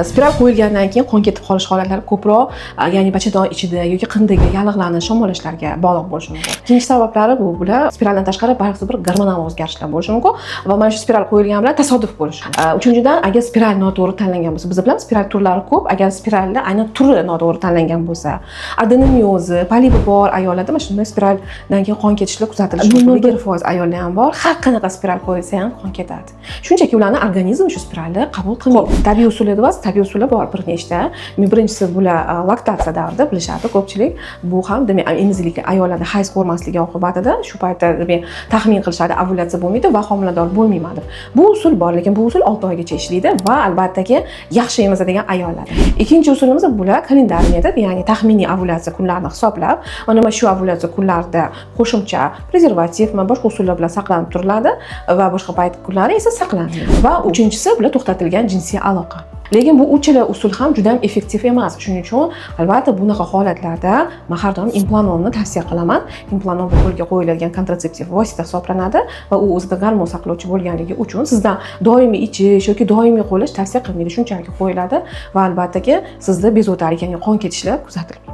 Spiral qo'yilgandan keyin qon ketib qolish holatlari ko'proq, ya'ni bachadon ichida yoki qindagi yallig'lanish, shamollashlarga bog'liq bo'lishi mumkin. Ikkinchi sabablari bular spiraldan tashqari barcha bir gormonal o'zgarishlar bo'lishi mumkin va mana shu spiral qo'yilgani bilan tasodif bo'lishi mumkin. Uchinchidan, agar spiral noto'g'ri tanlangan bo'lsa, biz bilamiz spiral turlari ko'p. Agar spiralda aynan turi noto'g'ri tanlangan bo'lsa, adenomiozi, polipi bor ayollarda mana shunday spiraldan keyin qon ketishlar kuzatilishi mumkin. 1% ayollar ham bor. Har qanaqa spiral qo'yilsa ham qon ketadi. Shunchaki ularning organizmi shu spiralni qabul qilmaydi. Tabiiy usul edi, tabiiy usullar bor bir nechta. Birinchisi bular laktatsiya davrida bilishadi ko'pchilik. Bu ham demak emizikli ayollarda hayz ko'rmasligi oqibatida shu paytda demak taxmin qilishadi, ovulyatsiya bo'lmaydi va homilador bo'lmayman deb. Bu usul bor, lekin bu usul 6 oygacha ishlaydi va albattaki yaxshi emizadigan ayollar. Ikkinchi usulimiz bular kalendar metod, ya'ni taxminiy ovulyatsiya kunlarini hisoblab, mana shu ovulyatsiya kunlarida qo'shimcha prezervativ va boshqa usullar bilan saqlanib turiladi va boshqa payt kunlari esa saqlanadi. Va uchinchisi bular to'xtatilgan jinsiy aloqa. Lekin bu uchala usul ham juda ham effektiv emas. Shuning uchun albatta bunaqa holatlarda men har doim implanomni tavsiya qilaman. Implanom qo'lga qo'yiladigan kontratseptiv vosita hisoblanadi va u o'zida gormon saqlovchi bo'lganligi uchun sizdan doimiy ichish yoki doimiy qo'llash tavsiya qilinmaydi. Shunchaki qo'yiladi va albattaki sizda bezovtalik, ya'ni qon ketishlar kuzatilmaydi.